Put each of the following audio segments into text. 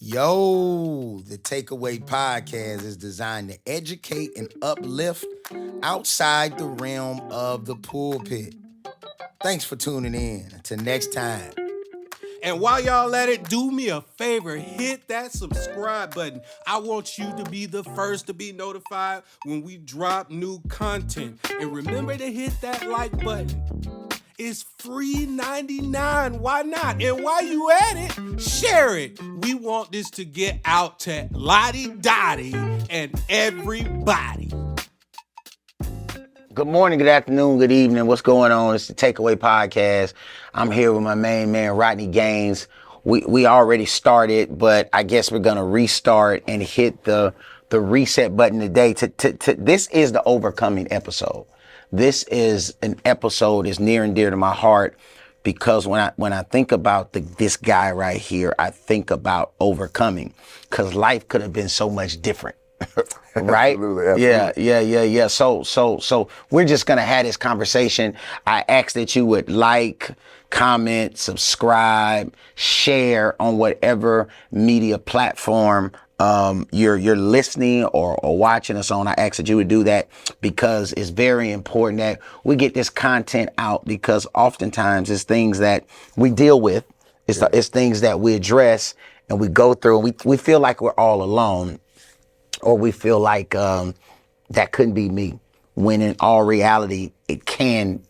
Yo, the Takeaway Podcast is designed to educate and uplift outside the realm of the pulpit. Thanks for tuning in. Till next time. And while y'all at it, do me a favor, hit that subscribe button. I want you to be the first to be notified when we drop new content. And remember to hit that like button. It's free 99. Why not? And while you at it, share it. We want this to get out to Lottie Dottie and everybody. Good morning, good afternoon, good evening. What's going on? It's the Takeaway Podcast. I'm here with my main man, Rodney Gaines. We already started, but I guess we're going to restart and hit the reset button today. This is the overcoming episode. This is an episode that's near and dear to my heart because when I think about this guy right here, I think about overcoming because life could have been so much different. Right? Absolutely. Yeah. So we're just gonna have this conversation. I ask that you would like, comment, subscribe, share on whatever media platform you're listening or watching us on. I ask that you would do that because it's very important that we get this content out because oftentimes it's things that we deal with. It's things that we address and we go through and we feel like we're all alone. Or we feel like that couldn't be me, when in all reality, it can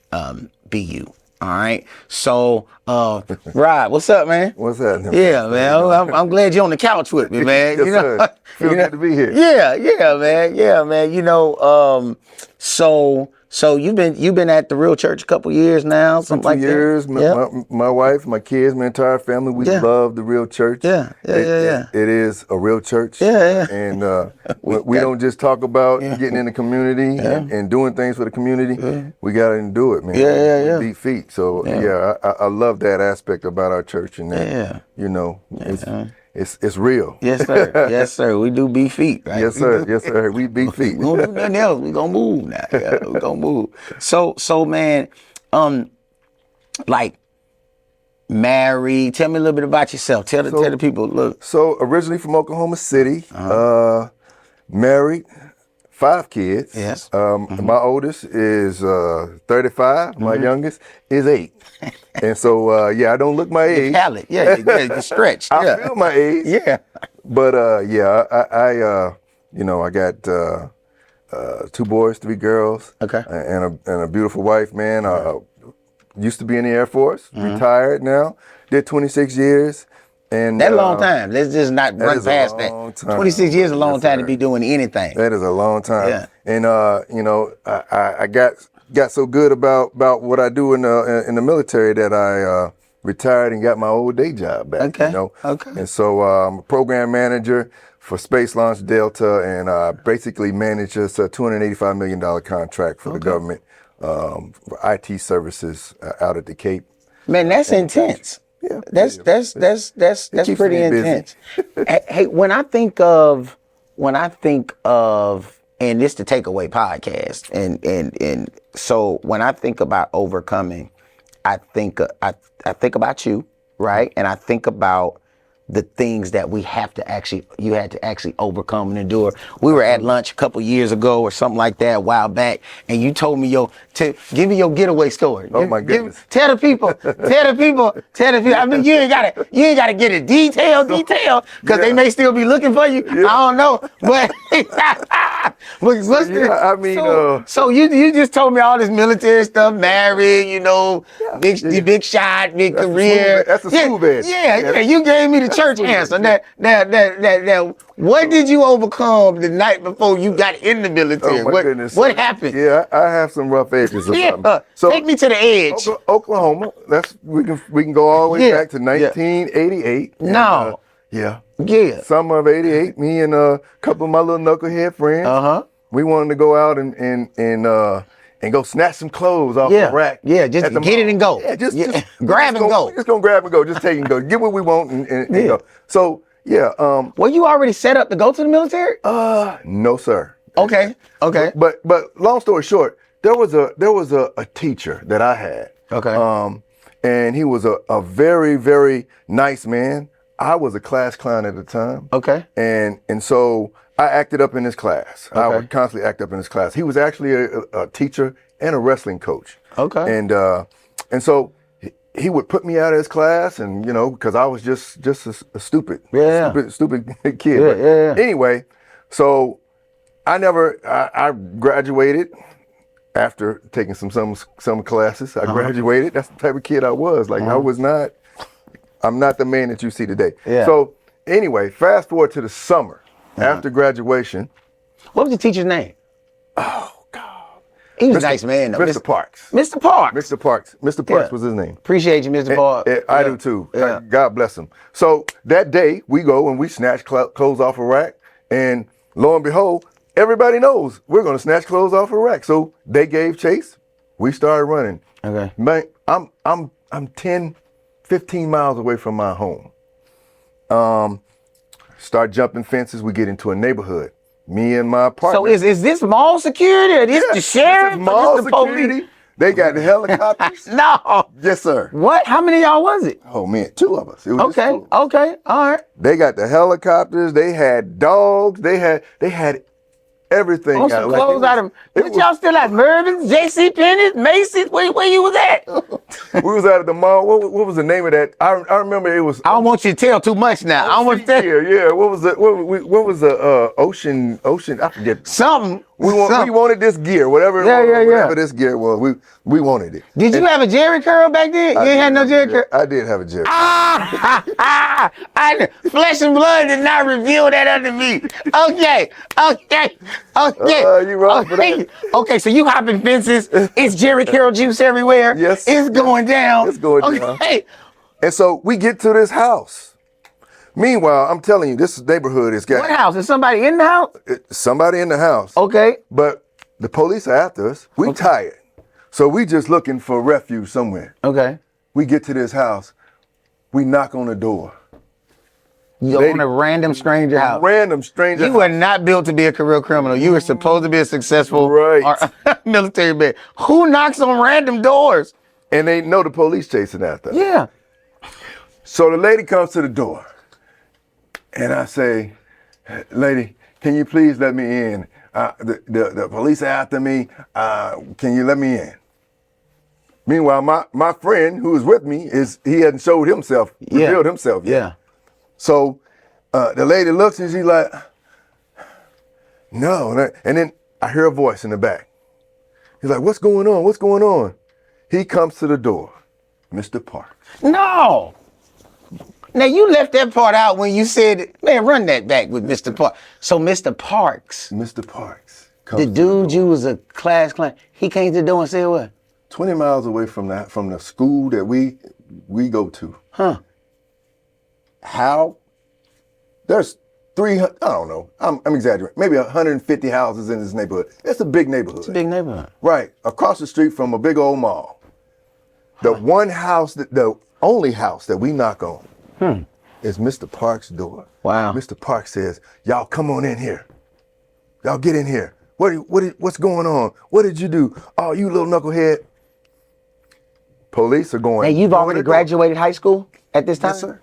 be you. All right. So, Rod, what's up, man? What's that? Yeah, man. I'm glad you're on the couch with me, man. Yes, sir. Feel good to be here. Yeah, man. You know, so you've been at the Real Church a couple years now, something like 2 years. My wife, my kids, my entire family, we love the Real Church. Yeah. It is a real church. Yeah. And we don't just talk about getting in the community and doing things for the community. Yeah. We got to do it, man. Yeah. Beat feet. So I love that aspect about our church and that. You know, it's real. Yes, sir. Yes, sir. We do beat feet, right? Yes, sir. We beat feet. We don't do nothing else. We gonna move now. Yeah, we gonna move. So man, like married. Tell me a little bit about yourself. Tell the people. Look. So originally from Oklahoma City, married, 5 kids. Yes. My oldest is 35. My youngest is 8. And so, I don't look my age. Palate. Yeah, you stretched. I feel my age. Yeah. But, I got 2 boys, 3 girls. Okay. And a beautiful wife, man. Used to be in the Air Force, retired now, did 26 years. And that's a long time. Let's just not run past that. 26 years is a long time to be doing anything. That is a long time. Yeah. And I got so good about what I do in the military that I retired and got my old day job back. Okay. You know? Okay. And so I'm a program manager for Space Launch Delta, and I basically manage a $285 million contract for the government for IT services out at the Cape. Man, that's intense. Yeah, that's pretty intense. Hey, when I think of, and this the Takeaway Podcast, and so when I think about overcoming, I think about you, right? And I think about the things that you had to actually overcome and endure. We were at lunch a couple years ago or something like that a while back, and you told me give me your getaway story. Oh my goodness. Tell the people. I mean, you ain't gotta get it detailed, because they may still be looking for you. Yeah. I don't know, but so you just told me all this military stuff, married, big shot, big career. That's a smooth edge. Yeah. You gave me the church answer. Now, what did you overcome the night before you got in the military? Oh my goodness. What happened? Yeah, I have some rough edges. So take me to the edge. Oklahoma. We can go all the way back to 1988. No. And, summer of '88. Me and a couple of my little knucklehead friends. We wanted to go out and go snatch some clothes off the rack. Yeah, just get it and go. Yeah, just grab and go. Just gonna grab and go. Just take and go. Get what we want and go. So were you already set up to go to the military? No, sir. Okay. But long story short, there was a teacher that I had. Okay. And he was a very, very nice man. I was a class clown at the time. Okay. And so I acted up in his class. I Okay. would constantly act up in his class. He was actually a teacher and a wrestling coach. Okay. And so he would put me out of his class, and because I was just a stupid, stupid kid. Yeah, But yeah. anyway, so I graduated after taking some classes. I graduated. That's the type of kid I was. Like I'm not the man that you see today. Yeah. So anyway, fast forward to the summer after graduation. What was your teacher's name? Oh God, He was a nice man, though. Mr. Parks. Mr. Parks. Mr. Parks. Mr. Parks was his name. Appreciate you, Mr. Parks. I do too. Yeah. God bless him. So that day we go and we snatch clothes off a rack, and lo and behold, everybody knows we're going to snatch clothes off a rack. So they gave chase. We started running. Okay. Man, I'm 10, 15 miles away from my home. Start jumping fences. We get into a neighborhood. Me and my partner. So is this mall security or this the sheriff? This is mall or this the security. police? They got the helicopters. No. Yes, sir. What? How many of y'all was it? Oh man, 2 of us. It was just Okay. 2 of us. Okay. All right. They got the helicopters. They had dogs. They had everything. On some Like, clothes out of. it What was- y'all still at? Mervyn's, J.C. Penney's, Macy's? Where you was at? We was out at the mall. What was the name of that? I remember it was. I don't want you to tell too much now. I don't want to tell Yeah. What was the ocean? I forget. something. We something. wanted this gear, whatever. Yeah. Whatever this gear was, we wanted it. Did you have a Jerry curl back then? You ain't had no Jerry curl. I did have a Jerry. Flesh and blood did not reveal that unto me. Okay. You wrong for that. Okay, so you hopping fences. It's Jerry Curl juice everywhere. Yes. It's going down. It's going down. Okay. And so we get to this house. Meanwhile, I'm telling you, this neighborhood has got What house? Is somebody in the house? somebody in the house. Okay. But the police are after us. We tired. So we just looking for refuge somewhere. Okay. We get to this house. We knock on the door. You Lady- on a random stranger house. Random stranger. You were not built to be a career criminal. You were supposed to be a successful Right. military man. Who knocks on random doors? And they know the police chasing after us. Yeah. So the lady comes to the door. And I say, lady, can you please let me in? The police are after me. Can you let me in? Meanwhile, my friend who was with me he hadn't showed himself, revealed himself yet. Yeah. So the lady looks and she's like, no. And then I hear a voice in the back. He's like, what's going on? What's going on? He comes to the door, Mr. Parks. No. Now you left that part out when you said, man, run that back with Mr. Parks. So Mr. Parks, Mr. Parks. Comes the to dude door. you was a class clown, he came to the door and said what? 20 miles away from the school that we go to. Huh. How? There's 300, I don't know, I'm exaggerating, maybe 150 houses in this neighborhood. It's a big neighborhood. It's a big neighborhood. Right, across the street from a big old mall. The one house, the only house that we knock on is Mr. Parks' door. Wow. Mr. Parks says, y'all come on in here. Y'all get in here. What's going on? What did you do? Oh, you little knucklehead. Police are going. Now you've door already to door. graduated high school at this time? Yes, sir.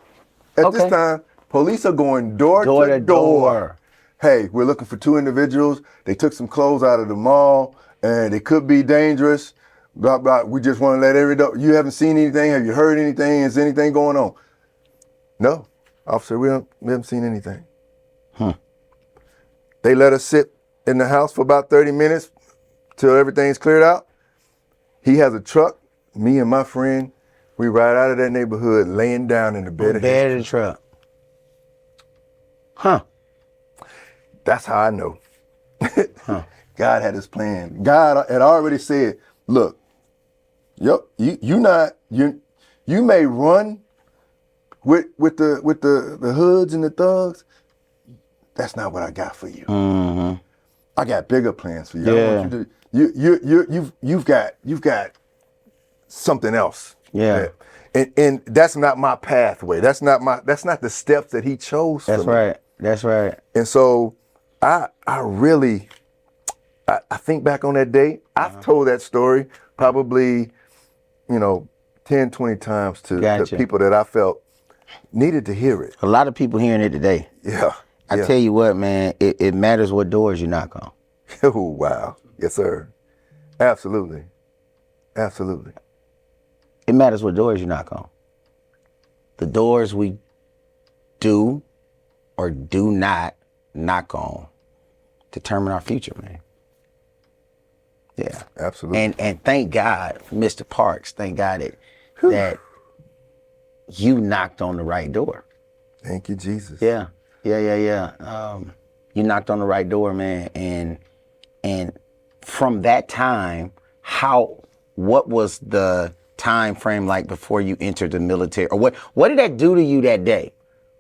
At this Okay. time, police are going door to door. Hey, we're looking for 2 individuals. They took some clothes out of the mall, and they could be dangerous. Blah, blah. We just want to let you haven't seen anything? Have you heard anything? Is anything going on? No, officer, we haven't seen anything. They let us sit in the house for about 30 minutes till everything's cleared out. He has a truck. Me and my friend, we ride out of that neighborhood laying down in the bed of his Bed of the truck. Huh. That's how I know. God had his plan. God had already said, look, you may run with the hoods and the thugs. That's not what I got for you. Mm-hmm. I got bigger plans for you. Yeah. I want you to, you've got something else. Yeah. And that's not my pathway. That's not the steps that he chose for That's me. right. That's right. And so I really think back on that day. I've told that story probably, 10, 20 times to Gotcha. people that I felt needed to hear it. A lot of people hearing it today. Yeah. I tell you what, man, it matters what doors you knock on. Oh, wow. Yes, sir. Absolutely. Absolutely. It matters what doors you knock on. The doors we do or do not knock on determine our future, man. Yeah. Absolutely. And thank God, Mr. Parks, thank God that you knocked on the right door. Thank you, Jesus. Yeah. You knocked on the right door, man. And from that time, what was the time frame like before you entered the military? Or what did that do to you that day?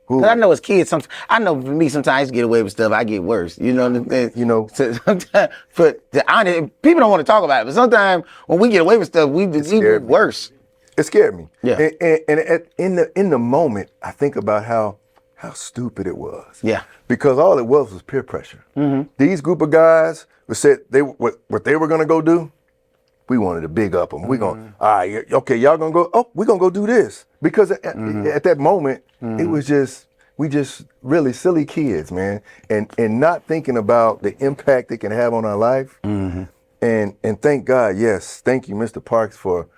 Because I know as kids, I know for me, sometimes I used to get away with stuff, I get worse. You know what I'm saying? You know. So sometimes, people don't want to talk about it, but sometimes when we get away with stuff, we do worse. It scared me. Yeah. And in the moment, I think about how stupid it was. Yeah. Because all it was peer pressure. Mm-hmm. These group of guys said what they were gonna go do. We wanted to big up them. We're going, all right, okay, y'all gonna go, we're gonna go do this. Because at that moment, it was we just really silly kids, man. And not thinking about the impact it can have on our life. Mm-hmm. And thank God, yes, thank you, Mr. Parks, for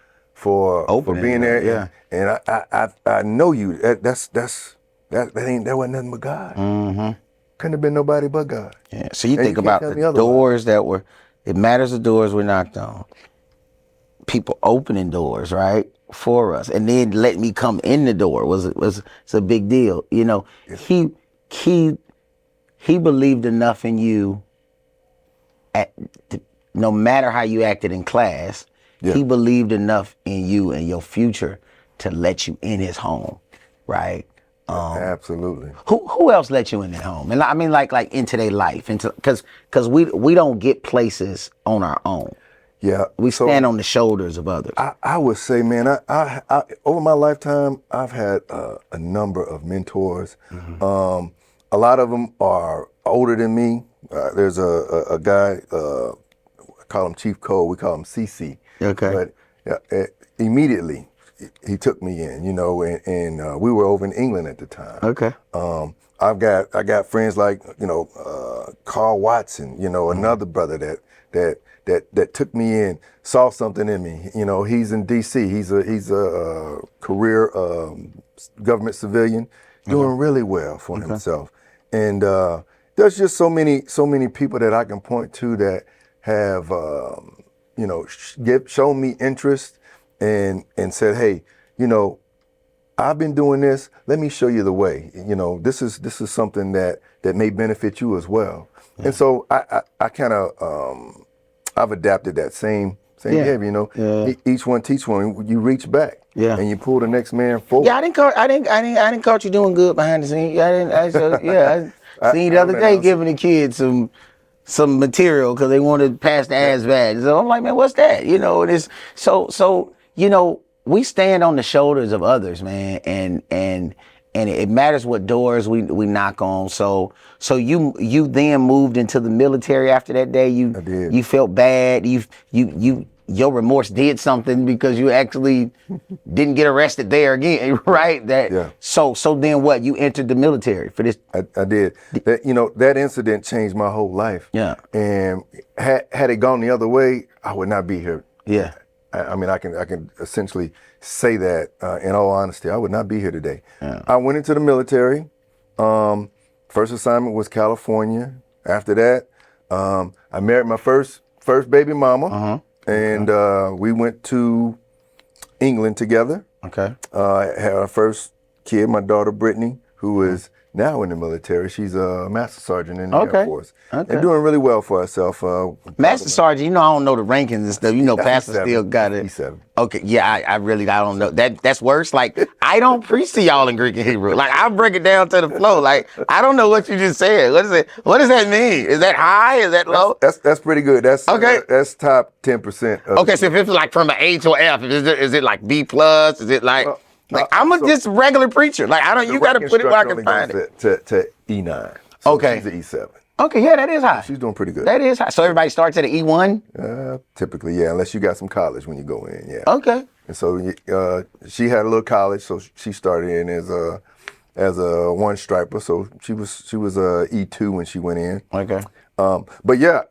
being there. Yeah. And I know you, that wasn't nothing but God. Mm-hmm. Couldn't have been nobody but God. Yeah. So you think about the doors it matters the doors were knocked on. People opening doors, right, for us, and then let me come in the door was a big deal. You know, yeah. He believed enough in you. No matter how you acted in class, yeah. He believed enough in you and your future to let you in his home, right? Absolutely. Who else let you in their home? And I mean, like into their life, because we don't get places on our own. Yeah, we stand on the shoulders of others. I would say, man, I over my lifetime, I've had a number of mentors. Mm-hmm. A lot of them are older than me. There's a guy, I call him Chief Cole. We call him CC. Okay. But immediately he took me in, you know, and we were over in England at the time. Okay. I got friends like, you know, Carl Watson, you know, another brother that took me in, saw something in me. You know, he's in D.C. He's a career government civilian, doing really well for himself. And there's just so many people that I can point to that have, you know, shown me interest and said, hey, you know, I've been doing this. Let me show you the way. You know, this is something that may benefit you as well. Yeah. And so I kind of I've adapted that same behavior. You know, each one teach one. You reach back, and you pull the next man forward. Yeah, I didn't caught you doing good behind the scenes. I seen the other day giving the kids some material because they wanted to pass the ASVAB. So I'm like, man, what's that? You know, it's so you know, we stand on the shoulders of others, man, and it matters what doors we knock on. So you then moved into the military after that day. I did. You felt bad. Your remorse did something because you actually didn't get arrested there again, right? So then what? You entered the military for this. I did. That incident changed my whole life. Yeah. And had it gone the other way, I would not be here. Yeah. I mean, I can essentially say that in all honesty, I would not be here today. Yeah. I went into the military. First assignment was California. After that, I married my first baby mama, and we went to England together. Okay. Had our first kid, my daughter Brittany, who is now in the military. She's a master sergeant in the Air Force. Okay. And doing really well for herself. Master sergeant, you know, I don't know the rankings and stuff. You know, Pastor still got it. E7. Okay, yeah, I don't know. That's worse. Like, I don't preach to y'all in Greek and Hebrew. Like, I break it down to the flow. Like, I don't know what you just said. What is it? What does that mean? Is that high? Is that low? That's pretty good. That's okay. That's top 10%. Okay, so if it's like from an A to an F, is it like B plus? Is it like? I'm just regular preacher. Like, I don't. You got to put it where I can find it. To E9. So okay. She's an E7. Okay, yeah, that is high. She's doing pretty good. That is high. So everybody starts at an E1? Typically, yeah, unless you got some college when you go in, yeah. Okay. And so she had a little college, so she started in as a one striper. So she was a E2 when she went in. Okay. But yeah,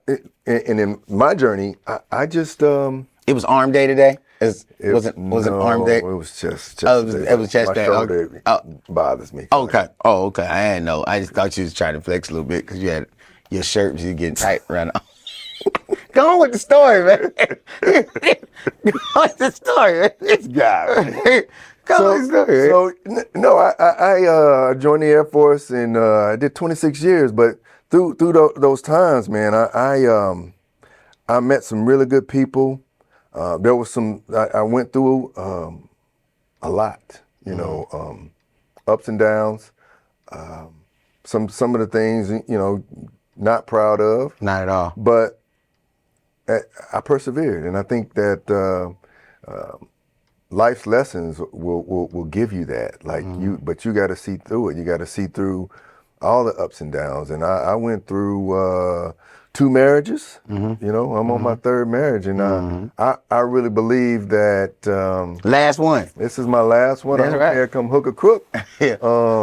and in my journey, I just It was arm day today. Was it arm day? It was just it was chest my day. shoulder bothers me. Okay. Oh, okay. I didn't know. I just thought you was trying to flex a little bit because you had your shirt was getting tight around. Go on with the story, man. Go on with the story, man. This guy. Go on with the story. So no, I joined the Air Force and I did 26 years. But through those times, man, I met some really good people. There was I went through a lot, you know, ups and downs. Some of the things, you know, not proud of. Not at all. But I persevered, and I think that life's lessons will give you that. Like but you got to see through it. You got to see through all the ups and downs. And I went through 2 marriages. You know, I'm on my 3rd marriage, and I really believe that Last one. this is my last one. That's I don't right. care come hook or crook. Yeah.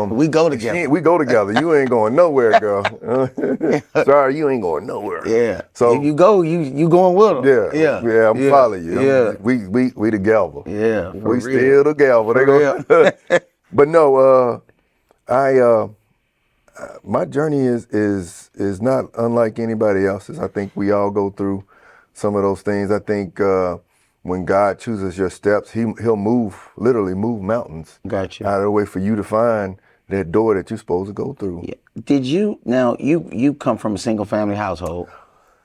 We go together. We go together. You ain't going nowhere, girl. Sorry, you ain't going nowhere. Yeah. So if you go, you going with them. yeah. I'm following you. Yeah. We together. Yeah. We still together. They go. real. But no, my journey is not unlike anybody else's. I think we all go through some of those things. I think when God chooses your steps, He'll literally move mountains Gotcha. out of the way for you to find that door that you're supposed to go through. Yeah. Did you you come from a single family household,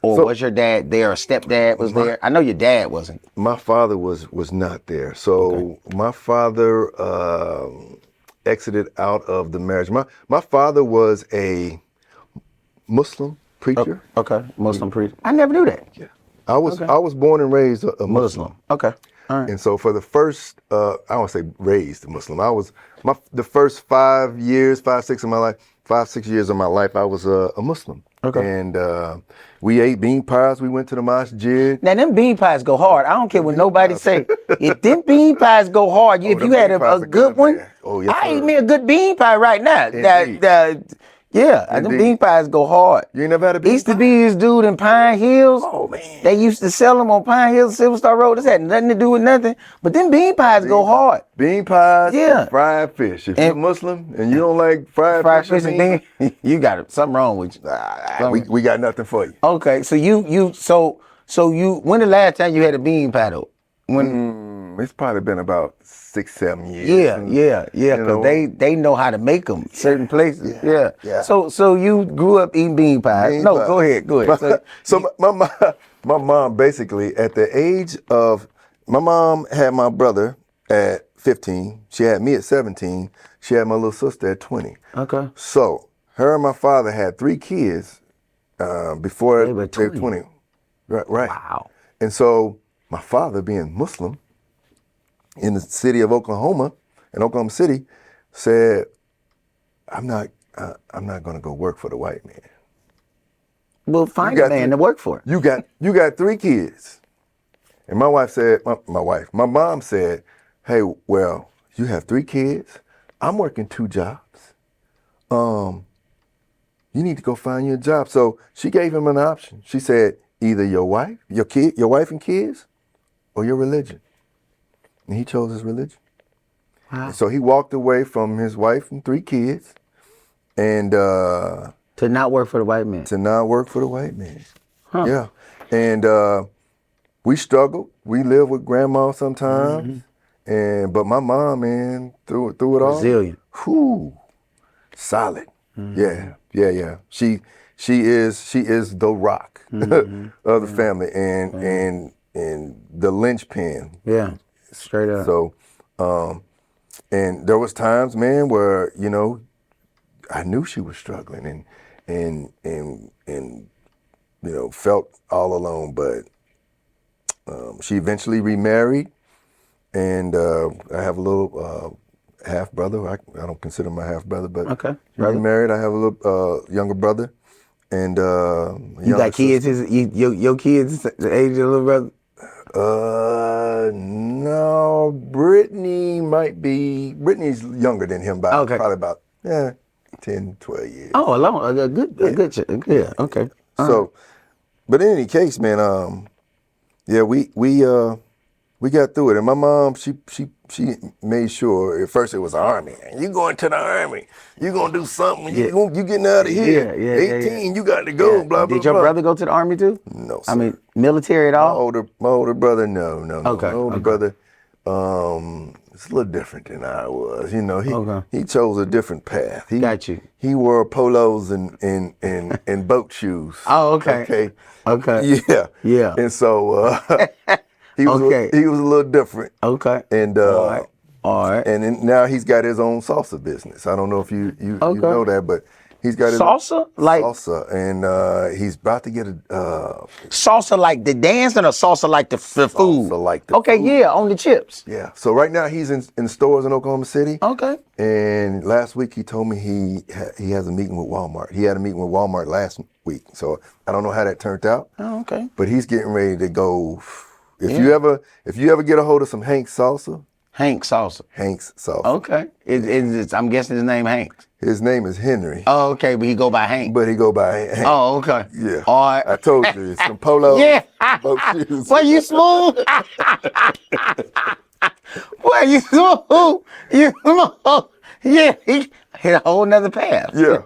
or was your dad there? Or stepdad was there? I know your dad wasn't. My father was not there. So my father exited out of the marriage. My father was a Muslim preacher. Okay. Muslim priest. I never knew that. Yeah. I was born and raised a Muslim. Okay. All right. And so for the first, I don't say raised a Muslim. I was the first 5 years, 6 of my life, 5-6 years of my life, I was a Muslim. Okay. And we ate bean pies. We went to the masjid. Now them bean pies go hard. I don't care what nobody say. If them bean pies go hard, if you them had bean pies a are good good, one, man. Oh, yes, I sir. eat me a good bean pie right now. Indeed. Them Indeed. bean pies go hard. You ain't never had a bean Used to pie? be this dude in Pine Hills. Oh, man. They used to sell them on Pine Hills, Silver Star Road. This had nothing to do with nothing. But them bean pies go hard. Bean pies Yeah. and fried fish. If you're Muslim and you don't like fried fish and and beans, you got it. Something wrong with you. we got nothing for you. Okay, so you when the last time you had a bean pie though? When It's probably been about 6-7 years. Yeah, you because know. they know how to make them certain places. Yeah. So you grew up eating bean pies. Bean No, pie. go ahead. So my mom basically at the age of, my mom had my brother at 15. She had me at 17. She had my little sister at 20. Okay. So her and my father had 3 kids before They were they were 20. 20. Right. Wow. And so my father, being Muslim in the city of Oklahoma, in Oklahoma City, said, I'm not going to go work for the white man. Well, find You a got man to- to work for. You got 3 kids. And my wife said, my mom said, hey, well, you have 3 kids. I'm working 2 jobs. You need to go find you a job. So she gave him an option. She said, either your wife and kids, or your religion. And he chose his religion. Wow. And so he walked away from his wife and 3 kids, and To not work for the white man. to not work for the white man. Yeah. And we struggled. We lived with grandma sometimes. But my mom, man, through it all. Resilient. Whew, solid. Yeah. She is the rock of the family and the linchpin. Yeah. Straight up. So, and there was times, man, where, you know, I knew she was struggling and you know, felt all alone, but she eventually remarried, and I have a little half brother. I don't consider my half brother, but Okay, she brother. remarried. I have a little younger brother, and You got kids? Your kids the age of your little brother? No, Brittany's younger than him by Okay. probably about 10, 12 years. Oh, a good. Yeah. Okay. So, but in any case, man, yeah, we got through it, and my mom, she made sure. At first, it was Army. You going to the Army? You gonna do something? Yeah. You getting out of here? Yeah, 18, you got to go. Blah blah. Did your blah. brother go to the Army too? No, sir. I mean, military at my all? older brother, no. Okay, My older okay. brother, it's a little different than I was. You know, Okay. he chose a different path. Got you. He wore polos and boat shoes. Oh, okay. Okay. Yeah. Yeah. And so he was Okay. he was a little different. Okay. And All right. and then now he's got his own salsa business. I don't know if you Okay. know that, but he's got his Salsa? Like salsa, and he's about to get a salsa like the dancing or salsa like the food? salsa like the Okay, food. yeah, on the chips. Yeah. So right now he's in stores in Oklahoma City. Okay. And last week he told me he has a meeting with Walmart. He had a meeting with Walmart last week. So I don't know how that turned out. Oh, okay. But he's getting ready to go. If you ever get a hold of some Hank's salsa. Hank's salsa. Okay. I'm guessing his name Hank. His name is Henry. Oh, okay, but he go by Hank. But he go by Hank. Oh, okay. Yeah. All right. I told you, it's some polo. Yeah. Boat shoes. Well, you smooth. Well, you smooth. You smooth. Yeah, he hit a whole nother path. Yeah.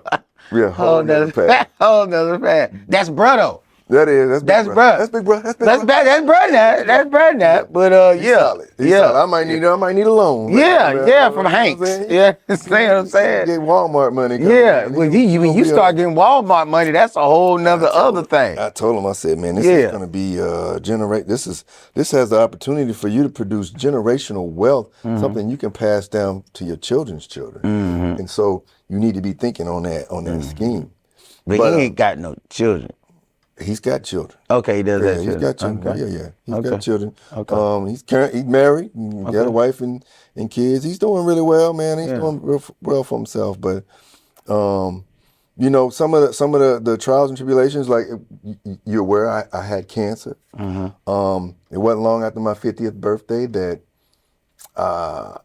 Yeah. Whole nother path. Whole nother path. That's brother. That's big That's bro. bruh. That's big bro. That's big That's bro. bad. That's brother now. That's brother now. But He's yeah. solid. He's Yeah. solid. I might need a loan. Yeah, from Hanks. Yeah. Yeah, see what I'm saying? Get Walmart money. Yeah, when you start getting Walmart money, that's a whole nother other thing. I told him, I said, man, this is going to be this has the opportunity for you to produce generational wealth, something you can pass down to your children's children. And so you need to be thinking on that scheme. But he ain't got no children. He's got children. Okay, he does Yeah, have he's children. got children. Okay. Yeah. He's Okay. got children. Okay. He's married. Got a wife and kids. He's doing really well, man. He's doing real well for himself. But you know, some of the trials and tribulations, like you're aware, I had cancer. It wasn't long after my 50th birthday that I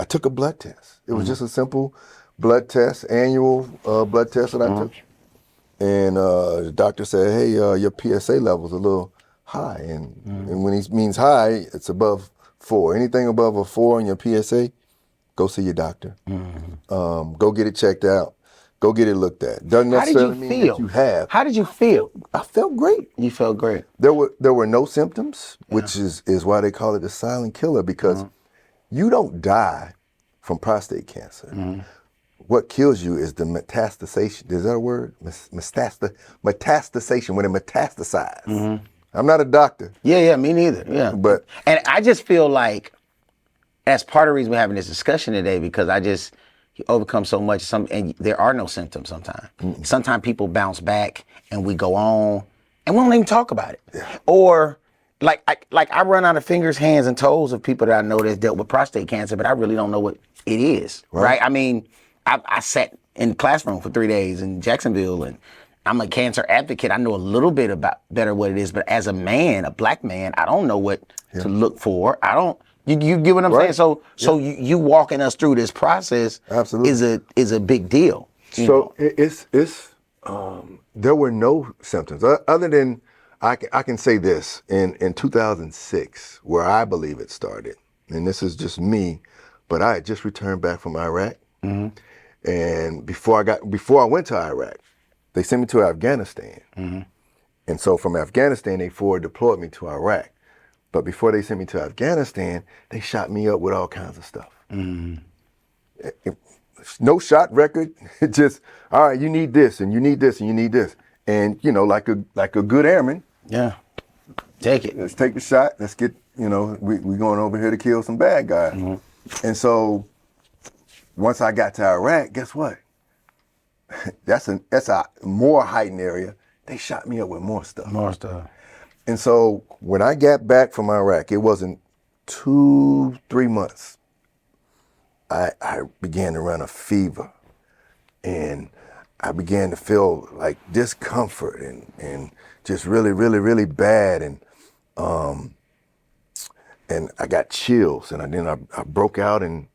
took a blood test. It was just a simple blood test, annual blood test that I took. And the doctor said, hey, your PSA level's a little high. And when he means high, it's above 4. Anything above a 4 on your PSA, go see your doctor. Go get it checked out. Go get it looked at. Doesn't necessarily mean that you have. How did you feel? I felt great. You felt great. There were no symptoms, which is why they call it the silent killer, because you don't die from prostate cancer. What kills you is the metastasization. Is that a word? Metastasization, when it metastasizes. I'm not a doctor. Yeah, me neither. Yeah. And I just feel like that's part of the reason we're having this discussion today, because you overcome so much, and there are no symptoms sometimes. Sometimes people bounce back and we go on and we don't even talk about it. Yeah. Or like I run out of fingers, hands, and toes of people that I know that's dealt with prostate cancer, but I really don't know what it is. Right? I mean, I sat in the classroom for 3 days in Jacksonville, and I'm a cancer advocate. I know a little bit better what it is, but as a man, a black man, I don't know what to look for. I don't. You get what I'm saying? So you walking us through this process is a big deal. So it's there were no symptoms other than I can say this in 2006, where I believe it started, and this is just me, but I had just returned back from Iraq. And before I went to Iraq, they sent me to Afghanistan. And so from Afghanistan, they forward deployed me to Iraq. But before they sent me to Afghanistan, they shot me up with all kinds of stuff. No shot record. It just, all right, you need this, and you need this, and you need this. And, you know, like a good airman. Yeah. Take it. Let's take the shot. Let's get, we going over here to kill some bad guys. And so once I got to Iraq, guess what? That's a more heightened area. They shot me up with more stuff. And so when I got back from Iraq, it wasn't 2-3 months. I began to run a fever, and I began to feel like discomfort and just really, really, really bad. And and I got chills, and then I broke out in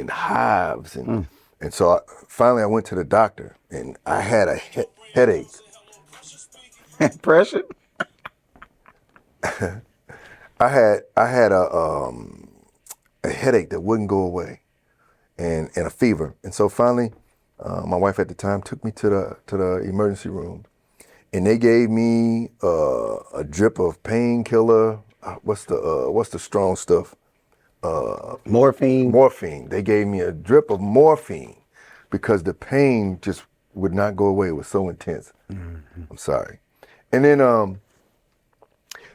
hives, and so finally I went to the doctor, and I had a headache. Pressure? I had a headache that wouldn't go away, and a fever, and so finally, my wife at the time took me to the emergency room, and they gave me a drip of painkiller. What's the strong stuff? Morphine? Morphine. They gave me a drip of morphine because the pain just would not go away. It was so intense. I'm sorry. And then,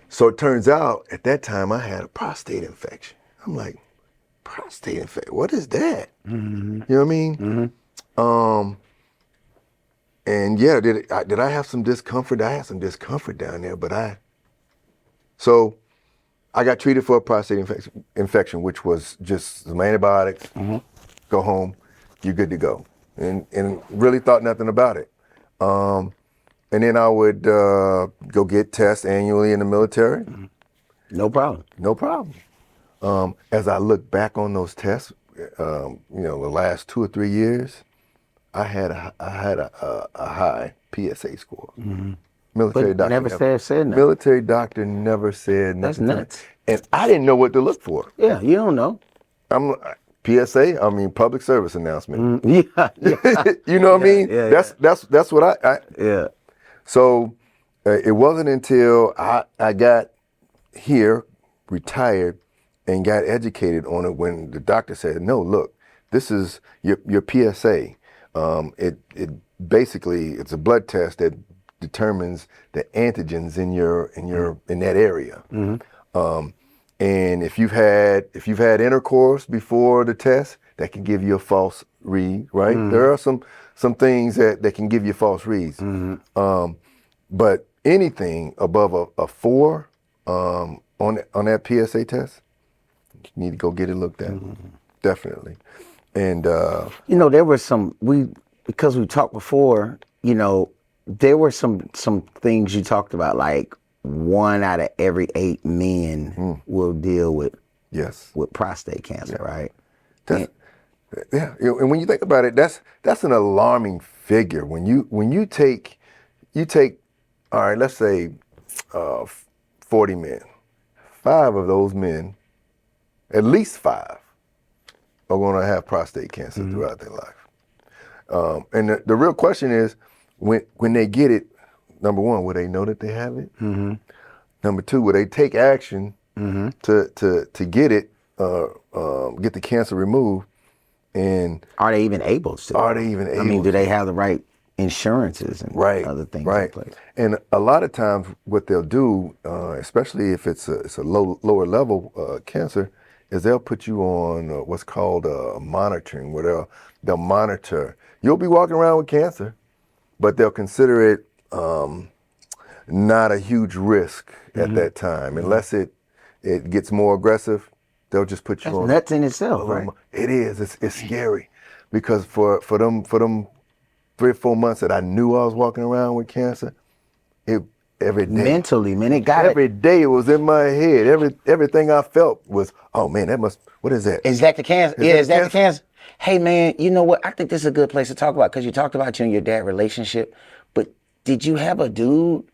so it turns out at that time I had a prostate infection. I'm like, prostate infection? What is that? You know what I mean? And yeah, did I have some discomfort? I had some discomfort down there, so I got treated for a prostate infection, which was just some antibiotics. Go home, you're good to go, and really thought nothing about it. And then I would go get tests annually in the military. No problem. No problem. As I look back on those tests, the last 2 or 3 years, I had a high PSA score. Military But doctor never said nothing. Military doctor never said nothing. That's nuts. And I didn't know what to look for. Yeah, you don't know. PSA, I mean public service announcement. Yeah. You know what I mean? Yeah. That's what I Yeah. So it wasn't until I got here, retired, and got educated on it when the doctor said, no, look, this is your PSA. It basically, it's a blood test that determines the antigens in that area. And if you've had intercourse before the test, that can give you a false read, right? There are some things that can give you false reads. But anything above a 4 on that PSA test, you need to go get it looked at. Definitely. And there were because we talked before, there were some things you talked about, like 1 out of every 8 men will deal with prostate cancer, right? Yeah, and when you think about it, that's an alarming figure. When you take, all right, let's say 40 men, 5 of those men, at least 5, are going to have prostate cancer throughout their life. And the real question is, when they get it, number 1, will they know that they have it? Number 2, will they take action to get it, get the cancer removed? And are they even able to? Are they even able? I mean, do they have the right insurances and other things in place? And a lot of times, what they'll do, especially if it's a lower level cancer, is they'll put you on what's called monitoring, where they'll monitor. You'll be walking around with cancer, but they'll consider it not a huge risk at that time, unless it gets more aggressive. They'll just put you on. That's nuts in itself, right? It is. It's scary, because for them 3 or 4 months that I knew I was walking around with cancer, every day. Mentally, man, it got every day it was in my head. Everything I felt was, oh man, what is that? Is that the cancer? Is that the cancer? Hey man, you know what? I think this is a good place to talk about, because you talked about you and your dad relationship, but did you have a dude?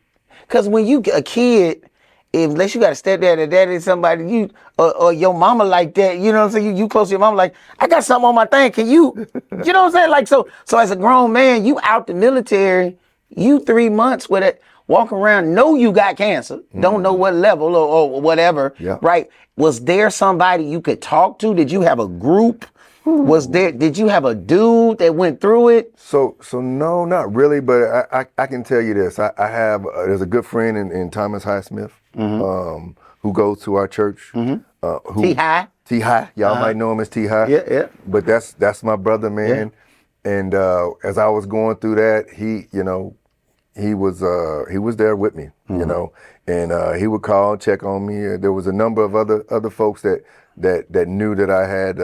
Because when you get a kid, unless you got a stepdad or daddy, somebody, or your mama like that, you know what I'm saying? You close to your mama, like, I got something on my thing. Can you know what I'm saying? Like, so as a grown man, you out the military, you 3 months with it, walking around, know you got cancer, don't know what level or whatever, right? Was there somebody you could talk to? Did you have a group? Did you have a dude that went through it? So no, not really, but I can tell you this. I have, there's a good friend in Thomas Highsmith, who goes to our church. T-High? T-High, y'all might know him as T-High. Yeah. But that's my brother, man. Yeah. And as I was going through that, he was there with me, and he would call and check on me. There was a number of other folks that knew that I had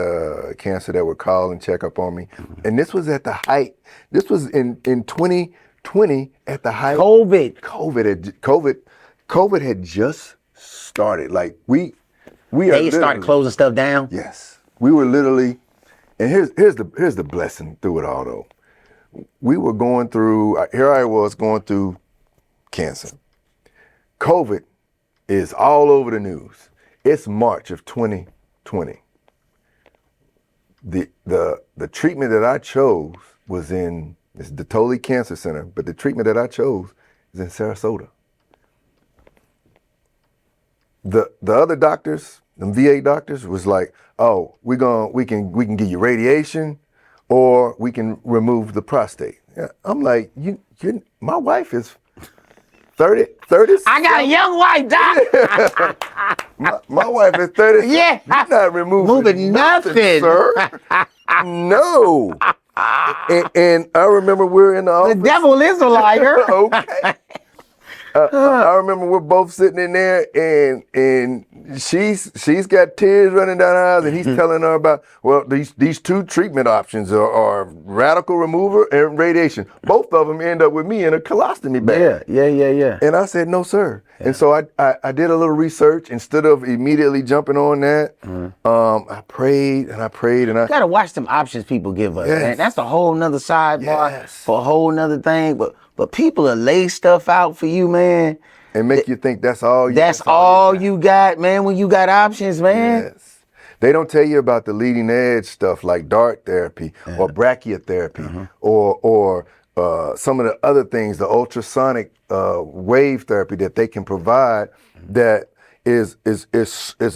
cancer that would call and check up on me. And this was at the height. This was in 2020 at the height. COVID had just started. Like we They are started literally- closing stuff down. Yes, we were literally, and here's the blessing through it all though. We were going through. Here I was going through cancer. COVID is all over the news. It's March of 2020. The treatment that I chose was in it's the Tolley Cancer Center, but the treatment that I chose is in Sarasota. The other doctors, the VA doctors, was like, "Oh, we can give you radiation, or we can remove the prostate." Yeah, I'm like, my wife is 30. I got a young wife, Doc. My wife is 30. Yeah. You're not removing nothing, sir. No. And I remember we're in the The office. devil is a liar. Okay. I remember we're both sitting in there, and she's got tears running down her eyes, and he's telling her about, well, these two treatment options are radical removal and radiation. Both of them end up with me in a colostomy bag. Yeah. And I said, no, sir. Yeah. And so I did a little research. Instead of immediately jumping on that, I prayed and I prayed and I gotta watch them options people give us. Yes. Man. That's a whole nother sidebar Yes. for a whole nother thing. But people will lay stuff out for you, man. and make you think that's all you That's all you got, man, when you got options, man. Yes. They don't tell you about the leading edge stuff like dart therapy or brachytherapy or some of the other things, the ultrasonic wave therapy that they can provide that is a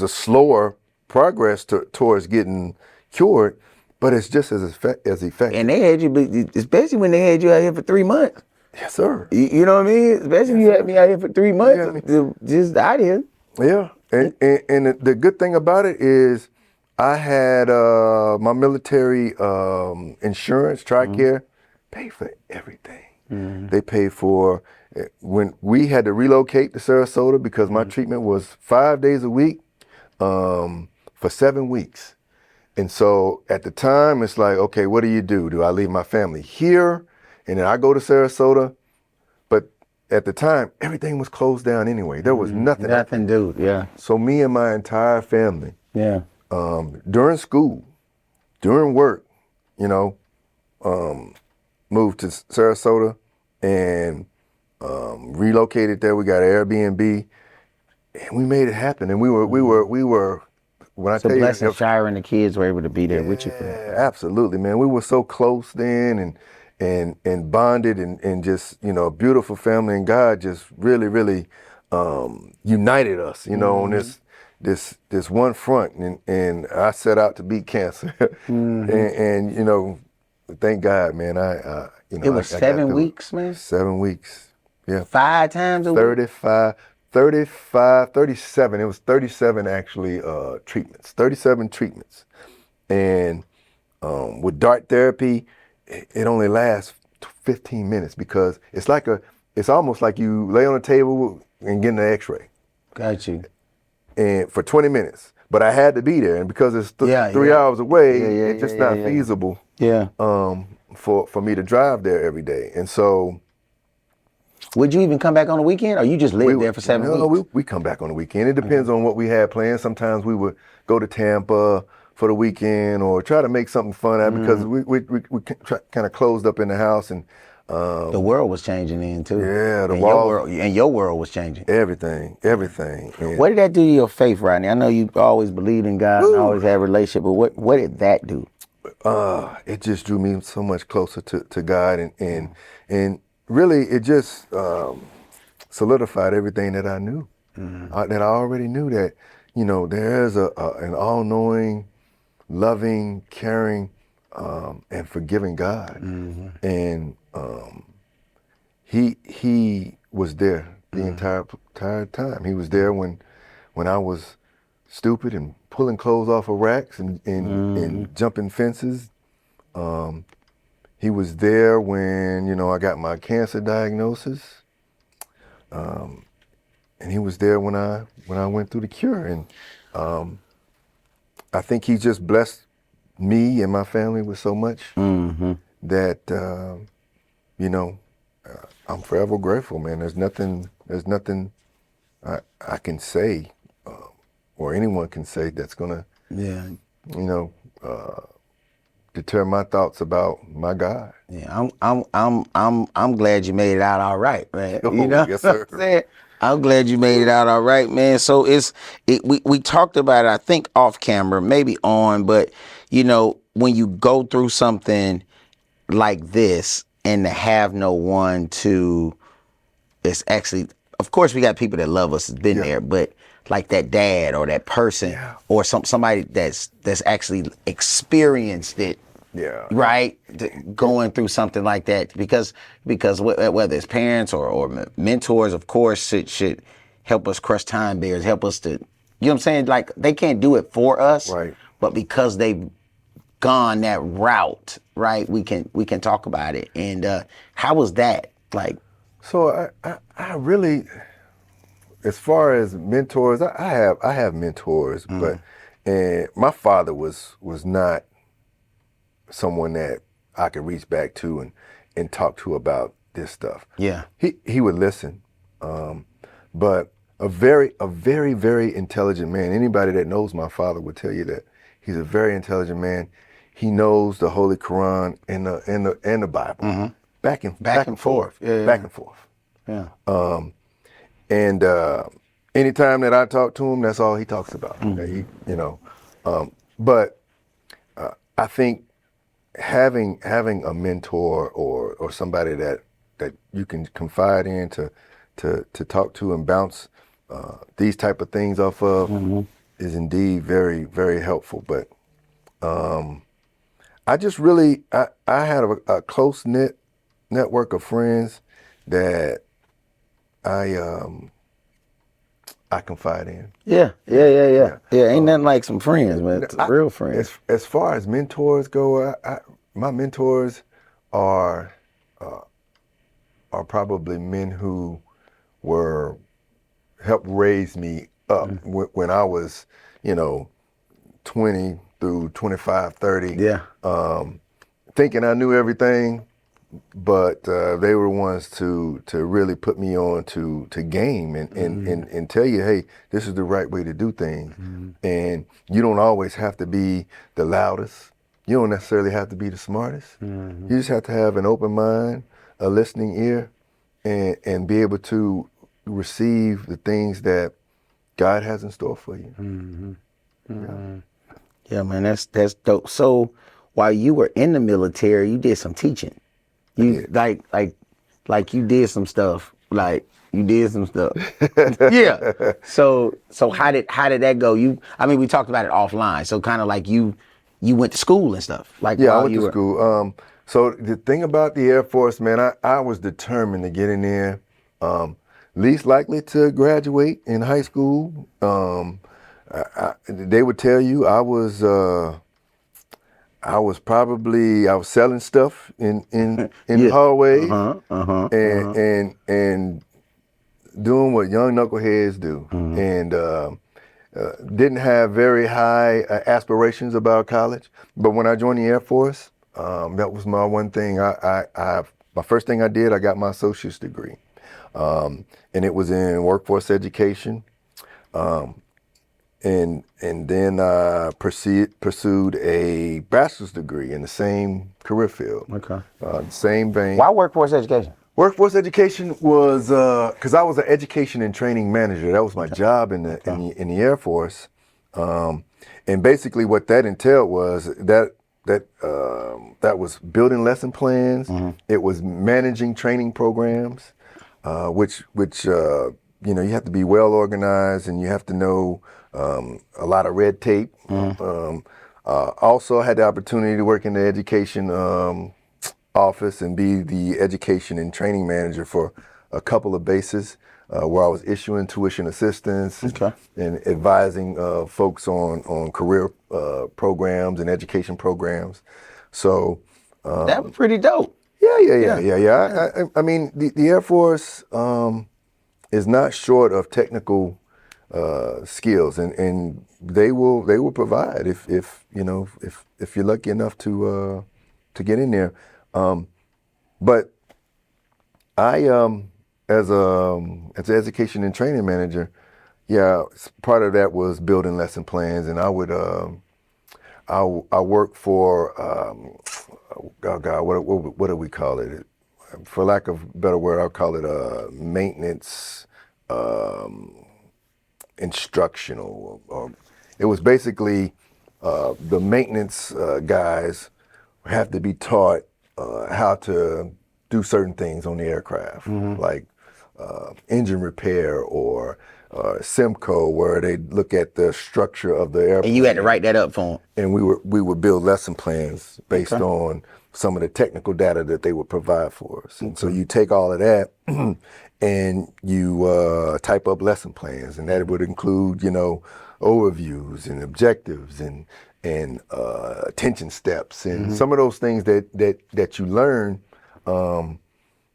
slower progress towards getting cured, but it's just as effective. And they had you, especially when they had you out here for 3 months. Yes, sir. You know what I mean? Especially when you had me out here for 3 months, just out here. Yeah, and the good thing about it is I had my military insurance, TRICARE, paid for everything. They paid for when we had to relocate to Sarasota because my treatment was 5 days a week for 7 weeks. And so at the time, it's like, okay, what do? Do I leave my family here and then I go to Sarasota? But at the time, everything was closed down anyway. There was nothing. Nothing, dude. Yeah. So me and my entire family, Yeah. during school, during work, moved to Sarasota and relocated there. We got an Airbnb, and we made it happen. And we were. When I It's a tell blessing you, Shira and the kids were able to be there with you for that. yeah, absolutely, man. We were so close then, and bonded, and just a beautiful family. And God just really united us, on this one front. And I set out to beat cancer, and thank God, man. It was I got 7 through it. weeks, man. 7 weeks, yeah. 5 times a week. 37. It was 37 actually treatments. 37 treatments, and with dart therapy, it only lasts 15 minutes because it's almost like you lay on a table and get an X-ray. Got you. And for 20 minutes, but I had to be there, and because it's 3 hours away, it's just not feasible. Yeah. For me to drive there every day, and so. Would you even come back on the weekend, or you just lived there for 7 weeks? No, we come back on the weekend. It depends on what we had planned. Sometimes we would go to Tampa for the weekend, or try to make something fun out because we kind of closed up in the house, and the world was changing then too. Yeah, your world was changing. Everything. And What did that do to your faith, Rodney? I know you always believed in God and always had a relationship, but what did that do? It just drew me so much closer to God, and really, it just solidified everything that I knew. That I already knew that, there's an all-knowing, loving, caring, and forgiving God, and He was there the entire time. He was there when I was stupid and pulling clothes off of racks and jumping fences. He was there when, I got my cancer diagnosis. And he was there when I went through the cure. And I think he just blessed me and my family with so much that, I'm forever grateful, man. There's nothing I can say, or anyone can say, that's gonna, Yeah. you know, deter my thoughts about my God. Yeah, I'm glad you made it out all right, man. Oh, You know yes, what sir. I'm saying? I'm glad you made it out all right, man. So we talked about it, I think off camera, maybe on, but when you go through something like this and to have no one to, it's actually, of course we got people that love us, has been Yeah. there, but like that dad or that person Yeah. or somebody that's actually experienced it, Yeah. right, going through something like that, because whether it's parents or mentors, of course, should help us crush time barriers, help us to, what I'm saying, like they can't do it for us, Right. but because they've gone that route, right, we can talk about it. And how was that like? So I really, as far as mentors, I have mentors, but and my father was not someone that I could reach back to and talk to about this stuff. Yeah. He would listen, but a very very intelligent man. Anybody that knows my father would tell you that he's a very intelligent man. He knows the Holy Quran and the Bible back and forth, Yeah. back and forth. Yeah. And anytime that I talk to him, that's all he talks about. But I think having a mentor or somebody that you can confide in to talk to and bounce these type of things off of is indeed very, very helpful. But I just really I had a close knit network of friends that I confide in. Yeah. Ain't nothing like some friends, man. It's real friends. As far as mentors go, my mentors are probably men who helped raise me up when I was, 20 through 25, 30. Yeah. Thinking I knew everything, but they were ones to really put me on to game and tell you, hey, this is the right way to do things. And you don't always have to be the loudest. You don't necessarily have to be the smartest. You just have to have an open mind, a listening ear, and be able to receive the things that God has in store for you. Yeah, man, that's dope. So while you were in the military, you did some teaching. You like you did some stuff. Like you did some stuff. Yeah. So how did that go? We talked about it offline. So kind of like you went to school and stuff. Like Yeah, I while went you to were, school. So the thing about the Air Force, man, I was determined to get in there. Least likely to graduate in high school. They would tell you I was selling stuff in the hallways and doing what young knuckleheads do, and didn't have very high aspirations about college. But when I joined the Air Force, that was my one thing. My first thing I did, I got my associate's degree, and it was in workforce education. And then I pursued a bachelor's degree in the same career field. Okay. Same vein. why workforce education? Workforce education was because I was an education and training manager. That was my job in the Air Force, and basically what that entailed was that was building lesson plans. It was managing training programs, which you have to be well organized and you have to know a lot of red tape. Also had the opportunity to work in the education office and be the education and training manager for a couple of bases where I was issuing tuition assistance and advising folks on career programs and education programs. So That was pretty dope. Yeah. I mean, the Air Force is not short of technical skills, and they will provide if you're lucky enough to get in there. But I as an education and training manager, yeah, part of that was building lesson plans, and I would I work for oh God, what do we call it? For lack of a better word, I'll call it maintenance instructional. Or it was basically the maintenance guys have to be taught how to do certain things on the aircraft, like engine repair or Simco, where they look at the structure of the airplane. And you had to write that up for them. And we would build lesson plans based on some of the technical data that they would provide for us. And so you take all of that and you type up lesson plans, and that would include, overviews and objectives and attention steps and some of those things that you learn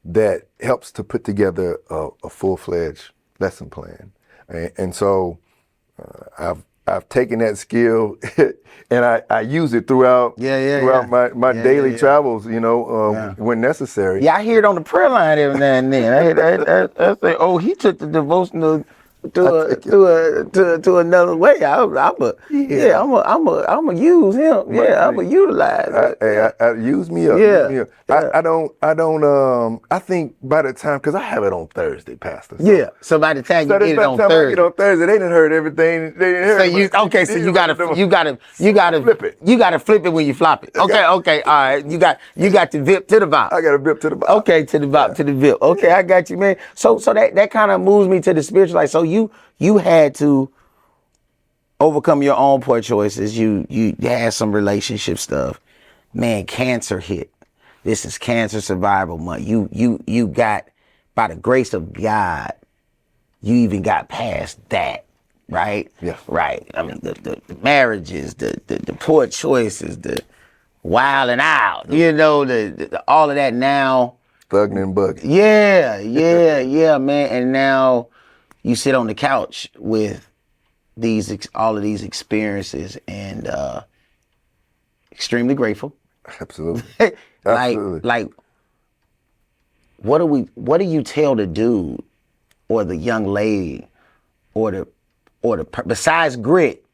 that helps to put together a full-fledged lesson plan. And so I've taken that skill and I use it throughout my daily travels, when necessary. Yeah, I hear it on the prayer line every now and then. I say, oh, he took the devotional to another way. I'm gonna use him. Yeah, I'm gonna utilize it. I use me up. Yeah. Use me up. I don't. I think by the time, because I have it on Thursday, Pastor. Yeah. So by the time you get it on Thursday, I get on Thursday, they didn't heard everything. They didn't heard. So you gotta flip it. You gotta flip it when you flop it. Okay. All right. You got the VIP to the vibe. I got a VIP to the vibe. Okay, to the vibe, to the VIP. Okay, I got you, man. So that kind of moves me to the spiritual life. So you had to overcome your own poor choices. You had some relationship stuff. Man, cancer hit. This is Cancer Survival Month. You got, by the grace of God, you even got past that, right? Yeah. Right. I mean, the marriages, the poor choices, the wilding out, the all of that now. Thugging and bugging. Yeah, man. And now you sit on the couch with all of these experiences, and extremely grateful. Absolutely. Like, what do you tell the dude or the young lady or the besides grit,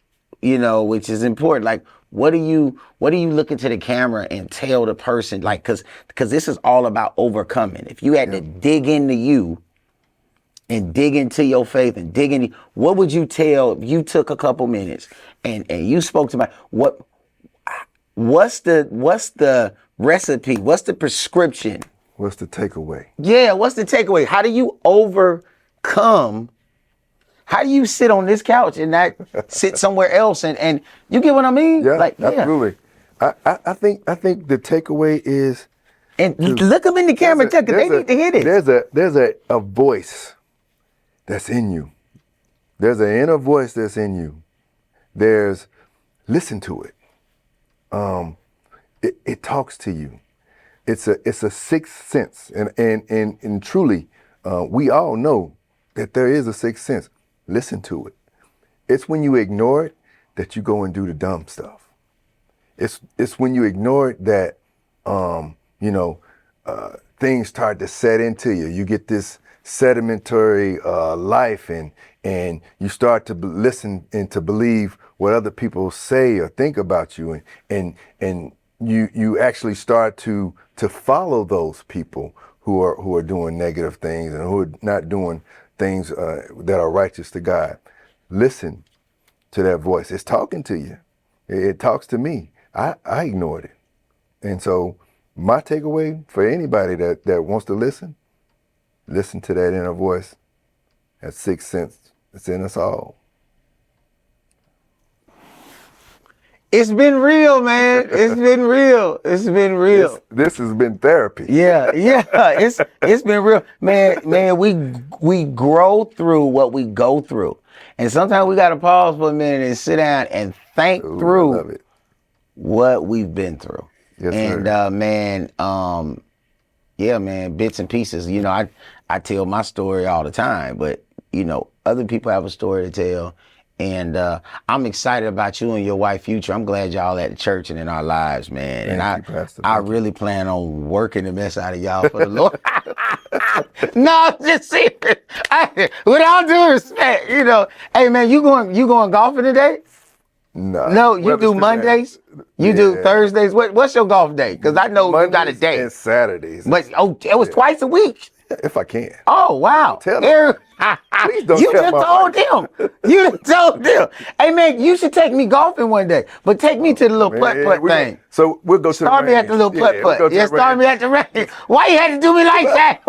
which is important, like, what do you look into the camera and tell the person, like, because this is all about overcoming. If you had to dig into you and dig into your faith and dig into, what would you tell if you took a couple minutes and you spoke to what's the recipe? What's the prescription? What's the takeaway? Yeah, what's the takeaway? How do you overcome? How do you sit on this couch and not sit somewhere else? And you get what I mean? Yeah, absolutely. I think the takeaway is, and look them in the camera, because they need to hear this. There's a voice that's in you. There's an inner voice that's in you. Listen to it. It talks to you. It's a sixth sense, and truly, we all know that there is a sixth sense. Listen to it. It's when you ignore it that you go and do the dumb stuff. It's when you ignore it that things start to set into you. You get this sedimentary life, and you start to listen and to believe what other people say or think about you, and you actually start to follow those people who are doing negative things and who are not doing things that are righteous to God. Listen to that voice. It's talking to you. It talks to me. I ignored it. And so my takeaway for anybody that wants to listen to that inner voice, that sixth sense that's in us all. It's been real, man. It's been real. It's been real. This has been therapy. Yeah. It's been real, man. We grow through what we go through, and sometimes we got to pause for a minute and sit down and think through what we've been through. Yes, and sir. Man, bits and pieces. I tell my story all the time, but other people have a story to tell, And I'm excited about you and your wife future. I'm glad y'all at the church and in our lives, man. And Thank you, Pastor. I really plan on working the mess out of y'all for the Lord. No, I'm just serious. With all due respect, you know. Hey man, you going golfing today? No, you do Mondays? You do Thursdays? What's your golf day? Because I know Mondays you got a day. And Saturdays. But it was twice a week. If I can. Oh wow. Tell them. Please don't You tell just my told wife. them. You just told them. Hey man, you should take me golfing one day. But take me to the little putt thing. So we'll go to Start the me at the little putt. Yeah, start me at the range. Why you had to do me like that?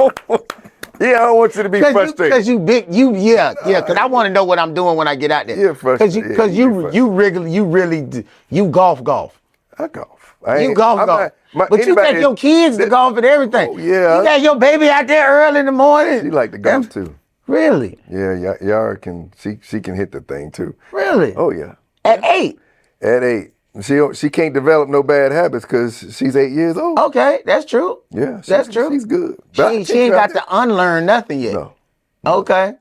Yeah, I don't want you to be frustrated. Because you big, because I want to know what I'm doing when I get out there. You're frustrated. Because you golf. I golf. You golf. But you take your kids to golf and everything. Oh, yeah. You got your baby out there early in the morning. She like to golf too. Really? Yeah, Yara can. She can hit the thing too. Really? Oh yeah. At 8? At 8. She can't develop no bad habits because she's 8 years old. Okay, that's true. Yeah, that's true. She's good. She ain't got to unlearn nothing yet. No. Okay.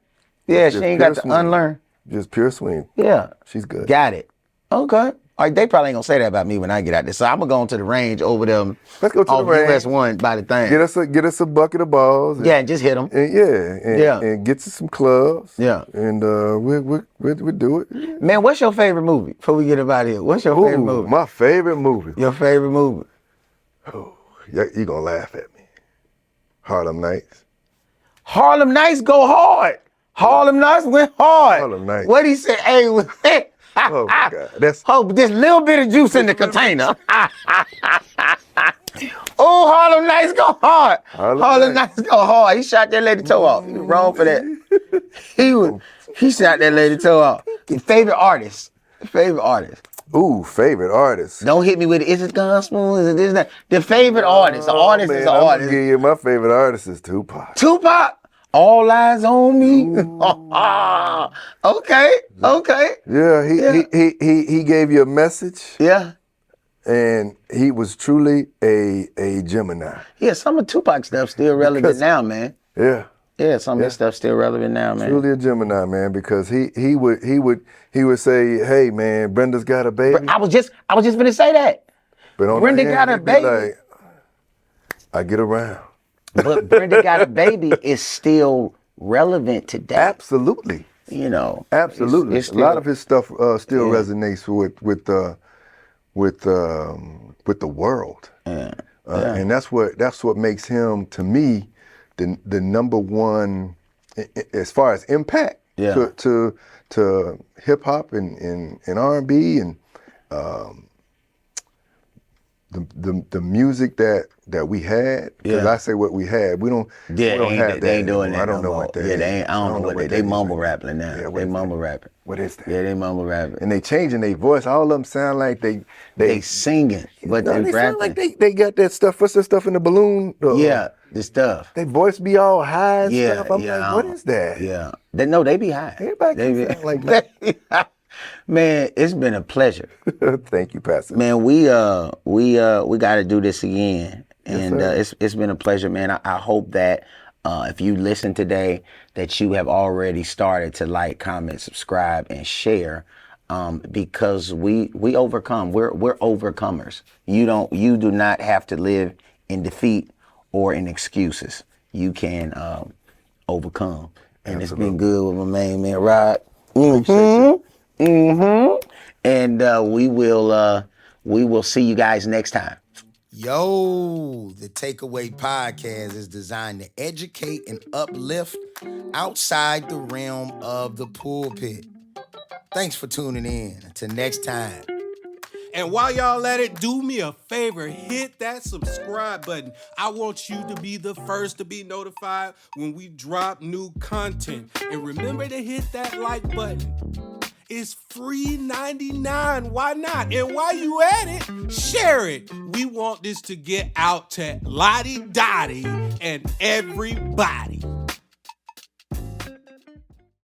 Yeah, she ain't got to unlearn. Just pure swing. Yeah. She's good. Got it. Okay. All right, they probably ain't gonna say that about me when I get out there. So I'm gonna go into the range over them. Let's go to the range. US 1 by the thing. Get us a bucket of balls. And just hit them. And get you some clubs. Yeah. And we'll do it. Man, what's your favorite movie? Before we get up out of here, what's your favorite movie? My favorite movie. Your favorite movie? Oh, you gonna laugh at me. Harlem Nights. Harlem Nights go hard. Harlem Nights went hard. Harlem Nights. What he said? Hey. Oh my God, this little bit of juice in the container. Oh, Harlem Nights go hard. Harlem Nights go hard. He shot that lady toe off. He was wrong for that. He shot that lady toe off. Favorite artist. Ooh, favorite artist. Don't hit me with it. Is it Gunsmoke? Is it this that? The favorite artist. The artist is an artist. I'm gonna give you my favorite artist is Tupac. Tupac? All eyes on me. Okay. Yeah, he gave you a message. Yeah. And he was truly a Gemini. Yeah, some of Tupac's stuff still relevant now, man. Yeah. Yeah, some of his stuff still relevant now, man. Truly a Gemini, man, because he would say, "Hey, man, Brenda's got a baby." I was just gonna say that. But on Brenda got a baby. Like, I get around. But Brenda Got a Baby is still relevant today. Absolutely. You know. Absolutely. It's still, a lot of his stuff still resonates with the world. And that's what makes him, to me, the number one as far as impact to hip hop and R&B and the music that we had, because I say what we had, we don't have that. They ain't doing that. I don't know what that is. I don't know what they mumble rapping now. Yeah, they mumble rapping. What is that? Yeah, they mumble rapping. And they changing their voice. All of them sound like they singing, but they rapping. Sound like they got that stuff. What's that stuff in the balloon? The stuff. They voice be all high and stuff. I'm like, what is that? Yeah. They be high. Everybody sound like that. Man, it's been a pleasure. Thank you, Pastor. Man, we got to do this again, and it's been a pleasure, man. I hope that if you listen today, that you have already started to like, comment, subscribe, and share, because we overcome. We're overcomers. You do not have to live in defeat or in excuses. You can overcome, and It's been good with my main man, Rod. And we will see you guys next time. Yo, the Takeaway Podcast is designed to educate and uplift outside the realm of the pulpit. Thanks for tuning in. Until next time. And while y'all at it, do me a favor, hit that subscribe button. I want you to be the first to be notified when we drop new content. And remember to hit that like button. It's free 99. Why not? And while you at it, share it. We want this to get out to Lottie Dottie and everybody.